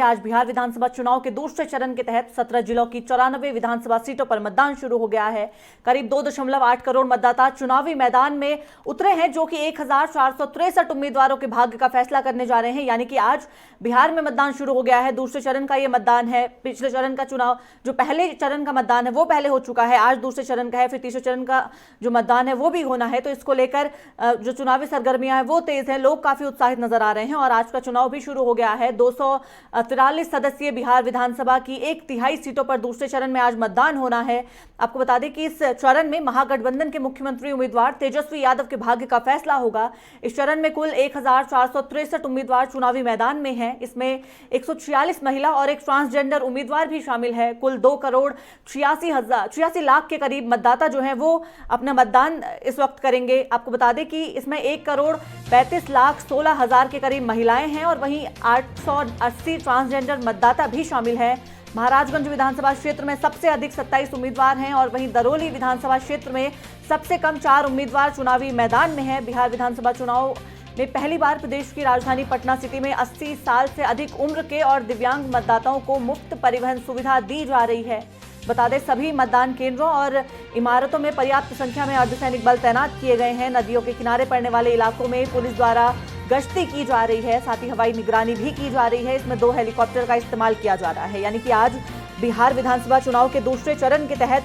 आज बिहार विधानसभा चुनाव के दूसरे चरण के तहत 17 जिलों की 94 विधानसभा सीटों पर मतदान शुरू हो गया है। करीब 2.8 करोड़ मतदाता चुनावी मैदान में उतरे हैं, जो कि 1463 उम्मीदवारों के भाग्य का फैसला करने जा रहे हैं। यानी कि आज बिहार में मतदान शुरू हो गया है। दूसरे चरण का ये मतदान है। पिछले चरण का चुनाव, जो पहले चरण का मतदान है वो पहले हो चुका है, आज दूसरे चरण का है, फिर तीसरे चरण का जो मतदान है वो भी होना है। तो इसको लेकर जो चुनावी सरगर्मियां हैं वो तेज है, लोग काफी उत्साहित नजर आ रहे हैं और आज का चुनाव भी शुरू हो गया है। 243 सदस्यीय बिहार विधानसभा की 1/3 सीटों पर दूसरे चरण में आज मतदान होना है। आपको बता दें कि इस चरण में महागठबंधन के मुख्यमंत्री उम्मीदवार तेजस्वी यादव के भाग्य का फैसला होगा। इस चरण में कुल 1463 उम्मीदवार चुनावी मैदान में हैं। इसमें 146 महिला और एक ट्रांसजेंडर उम्मीदवार भी शामिल है। कुल 2,86 लाख के करीब मतदाता जो है वो अपना मतदान इस वक्त करेंगे। आपको बता दें कि इसमें 1,35,16,000 के करीब महिलाएं हैं और वहीं 880 ट्रांसजेंडर मतदाता भी शामिल है। महाराजगंज विधानसभा क्षेत्र में सबसे अधिक 27 उम्मीदवार हैं और वहीं दरोली विधानसभा क्षेत्र में सबसे कम 4 उम्मीदवार चुनावी मैदान में हैं। बिहार विधानसभा चुनाव में पहली बार प्रदेश की राजधानी पटना सिटी में 80 साल से अधिक उम्र के और दिव्यांग मतदाताओं को मुफ्त परिवहन सुविधा दी जा रही है। बता दें, सभी मतदान केंद्रों और इमारतों में पर्याप्त संख्या में अर्धसैनिक बल तैनात किए गए हैं। नदियों के किनारे पड़ने वाले इलाकों में पुलिस द्वारा गश्ती की जा रही है, साथ ही हवाई निगरानी भी की जा रही है। इसमें 2 हेलीकॉप्टर का इस्तेमाल किया जा रहा है। यानी कि आज बिहार विधानसभा चुनाव के दूसरे चरण के तहत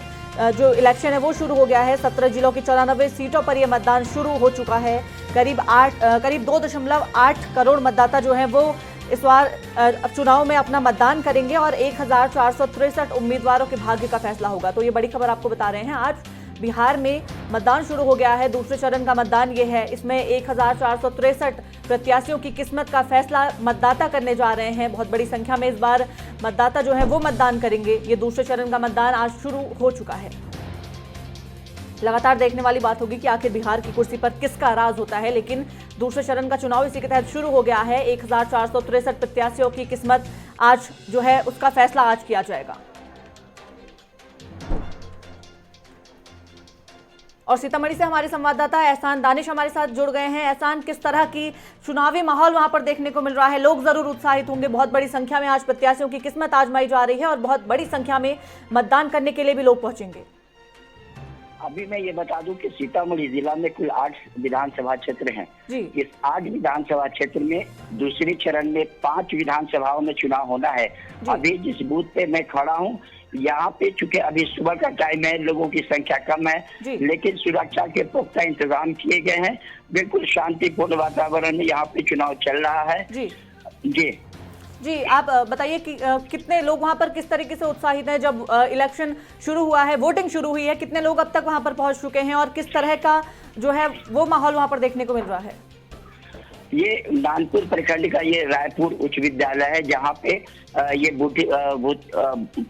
जो इलेक्शन है वो शुरू हो गया है। 17 जिलों की 94 सीटों पर यह मतदान शुरू हो चुका है। करीब 2.8 करोड़ मतदाता जो है वो इस बार चुनाव में अपना मतदान करेंगे और 1463 उम्मीदवारों के भाग्य का फैसला होगा। तो ये बड़ी खबर आपको बता रहे हैं। आज बिहार में मतदान शुरू हो गया है। दूसरे चरण का मतदान ये है। इसमें 1463 प्रत्याशियों की किस्मत का फैसला मतदाता करने जा रहे हैं। बहुत बड़ी संख्या में इस बार मतदाता जो है वो मतदान करेंगे। ये दूसरे चरण का मतदान आज शुरू हो चुका है। लगातार देखने वाली बात होगी कि आखिर बिहार की कुर्सी पर किसका राज होता है, लेकिन दूसरे चरण का चुनाव इसी के तहत शुरू हो गया है। 1463 प्रत्याशियों की किस्मत आज जो है उसका फैसला आज किया जाएगा। और सीतामढ़ी से हमारे संवाददाता एहसान दानिश हमारे साथ जुड़ गए हैं। एहसान, किस तरह की चुनावी माहौल वहां पर देखने को मिल रहा है? लोग जरूर उत्साहित होंगे। बहुत बड़ी संख्या में आज प्रत्याशियों की किस्मत आजमाई जा रही है और बहुत बड़ी संख्या में मतदान करने के लिए भी लोग पहुंचेंगे। अभी मैं ये बता दूं कि सीतामढ़ी जिला में कुल 8 विधानसभा क्षेत्र हैं। इस 8 विधानसभा क्षेत्र में दूसरे चरण में 5 विधानसभाओं में चुनाव होना है। अभी जिस बूथ पे मैं खड़ा हूँ यहाँ पे चूंकि अभी सुबह का टाइम है, लोगों की संख्या कम है, लेकिन सुरक्षा के पुख्ता इंतजाम किए गए हैं। बिल्कुल शांतिपूर्ण वातावरण में यहाँ पे चुनाव चल रहा है। जी, आप बताइए कि कितने लोग वहां पर किस तरीके से उत्साहित हैं? जब इलेक्शन शुरू हुआ है, वोटिंग शुरू हुई है, कितने लोग अब तक वहां पर पहुंच चुके हैं और किस तरह का जो है वो माहौल वहां पर देखने को मिल रहा है? ये नानपुर प्रखंड का ये रायपुर उच्च विद्यालय है, जहाँ पे ये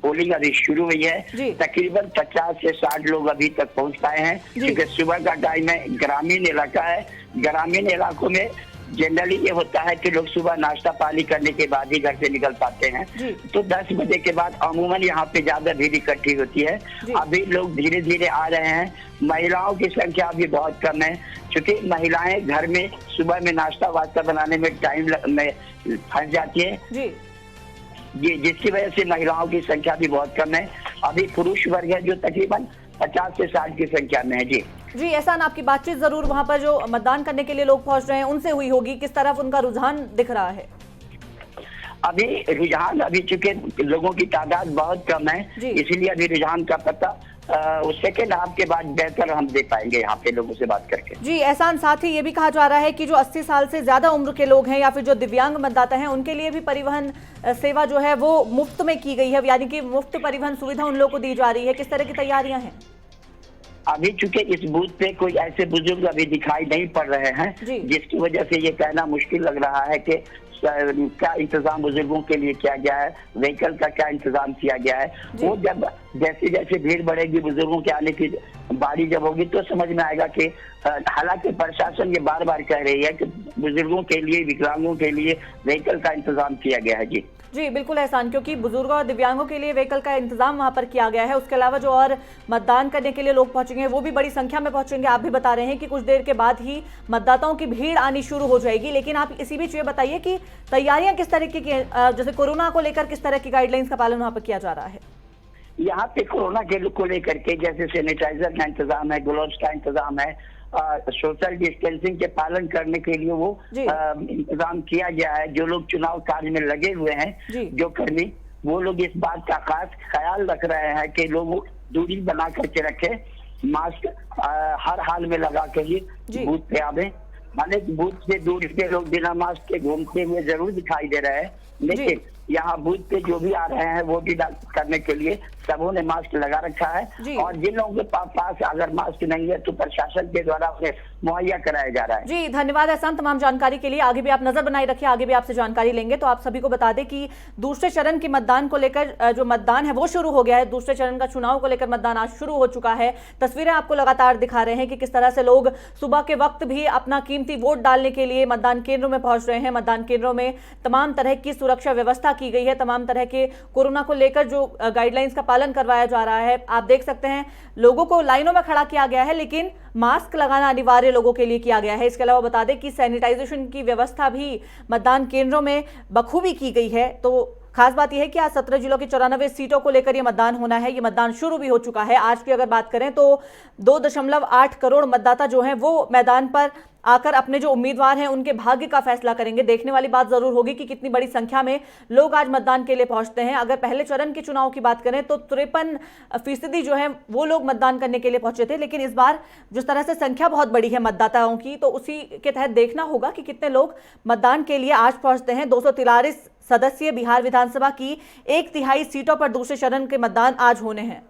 पोलिंग अभी शुरू हुई है। तकरीबन 50 से 60 लोग अभी तक पहुंच पाए हैं, क्योंकि सुबह का टाइम है। ग्रामीण इलाका है। ग्रामीण इलाकों में जनरली ये होता है कि लोग सुबह नाश्ता पानी करने के बाद ही घर से निकल पाते हैं। तो 10 बजे के बाद अमूमन यहाँ पे ज्यादा भीड़ इकट्ठी होती है। अभी लोग धीरे धीरे आ रहे हैं। महिलाओं की संख्या अभी बहुत कम है, क्योंकि महिलाएं घर में सुबह में नाश्ता वास्ता बनाने में टाइम में फंस जाती है जी, जिसकी वजह से महिलाओं की संख्या भी बहुत कम है। अभी पुरुष वर्ग है जो तकरीबन 50 से 60 की संख्या में है। जी, एहसान, आपकी बातचीत जरूर वहां पर जो मतदान करने के लिए लोग पहुंच रहे हैं उनसे हुई होगी। किस तरफ उनका रुझान दिख रहा है? अभी रुझान, अभी चूंकि लोगों की तादाद बहुत कम है, इसीलिए अभी रुझान का पता सेकेंड हाफ के बाद बेहतर हम दे पाएंगे यहाँ पे लोगों से बात करके। जी एहसान, साथ ही ये भी कहा जा रहा है कि जो 80 साल से ज्यादा उम्र के लोग हैं या फिर जो दिव्यांग मतदाता हैं उनके लिए भी परिवहन सेवा जो है वो मुफ्त में की गई है, यानी कि मुफ्त परिवहन सुविधा उन लोगों को दी जा रही है। किस तरह की तैयारियां हैं? अभी चूंकि इस बूथ पे कोई ऐसे बुजुर्ग अभी दिखाई नहीं पड़ रहे हैं, जिसकी वजह से ये कहना मुश्किल लग रहा है कि क्या इंतजाम बुजुर्गों के लिए किया गया है, व्हीकल का क्या इंतजाम किया गया है। वो जब जैसे जैसे भीड़ बढ़ेगी, बुजुर्गों के आने की बारी जब होगी तो समझ में आएगा कि हालांकि प्रशासन ये बार बार कह रही है कि बुजुर्गों के लिए, विकलांगों के लिए व्हीकल का इंतजाम किया गया है। जी जी बिल्कुल एहसान, क्योंकि बुजुर्गों और दिव्यांगों के लिए व्हीकल का इंतजाम वहां पर किया गया है। उसके अलावा जो और मतदान करने के लिए लोग पहुंचेंगे वो भी बड़ी संख्या में पहुंचेंगे। आप भी बता रहे हैं कि कुछ देर के बाद ही मतदाताओं की भीड़ आनी शुरू हो जाएगी। लेकिन आप इसी बीच ये बताइए कि तैयारियां किस तरीके की, जैसे कोरोना को लेकर किस तरह की गाइडलाइंस का पालन वहां पर किया जा रहा है? यहाँ पे कोरोना के को लेकर के जैसे सैनिटाइजर का इंतजाम है, ग्लोव्स का इंतजाम है, सोशल डिस्टेंसिंग के पालन करने के लिए वो इंतजाम किया गया है। जो लोग चुनाव कार्य में लगे हुए हैं, जो कर्मी, वो लोग इस बात का खास ख्याल रख रहे हैं कि लोग दूरी बना करके रखें, मास्क हर हाल में लगा के ही बूथ पे आवे। माने बूथ से दूर के लोग बिना मास्क के घूमते हुए जरूर दिखाई दे रहे हैं, लेकिन यहाँ बूथ पे जो भी आ रहे हैं वोट करने के लिए सबों ने मास्क लगा रखा है। और जिन लोगों के पास अगर मास्क नहीं है तो प्रशासन के द्वारा उन्हें मुहैया कराया जा रहा है। जी धन्यवाद एहसान तमाम जानकारी के लिए। आगे भी आप नजर बनाए रखिए, आगे भी आपसे जानकारी लेंगे। तो आप सभी को बता दें कि दूसरे चरण के मतदान को लेकर जो मतदान है वो शुरू हो गया है। दूसरे चरण का चुनाव को लेकर मतदान आज शुरू हो चुका है। तस्वीरें आपको लगातार दिखा रहे हैं कि किस तरह से लोग सुबह के वक्त भी अपना कीमती वोट डालने के लिए मतदान केंद्रों में पहुंच रहे हैं। मतदान केंद्रों में तमाम तरह की सुरक्षा व्यवस्था की गई है, तमाम तरह के कोरोना को लेकर जो गाइडलाइंस का पालन करवाया जा रहा है। आप देख सकते हैं लोगों को लाइनों में खड़ा किया गया है, लेकिन मास्क लगाना अनिवार्य लोगों के लिए किया गया है। इसके अलावा बता दें कि सैनिटाइजेशन की व्यवस्था भी मतदान केंद्रों में बखूबी की गई है। तो खास बात यह है कि आज 17 जिलों की 94 सीटों को लेकर यह मतदान होना है। ये मतदान शुरू भी हो चुका है। आज की अगर बात करें तो 2.8 करोड़ मतदाता जो हैं वो मैदान पर आकर अपने जो उम्मीदवार हैं उनके भाग्य का फैसला करेंगे। देखने वाली बात जरूर होगी कि कितनी बड़ी संख्या में लोग आज मतदान के लिए पहुंचते हैं। अगर पहले चरण के चुनाव की बात करें तो 53% जो है वो लोग मतदान करने के लिए पहुंचे थे, लेकिन इस बार जिस तरह से संख्या बहुत बड़ी है मतदाताओं की, तो उसी के तहत देखना होगा कि कितने लोग मतदान के लिए आज पहुंचते हैं। 243 सदस्यीय बिहार विधानसभा की 1/3 सीटों पर दूसरे चरण के मतदान आज होने हैं।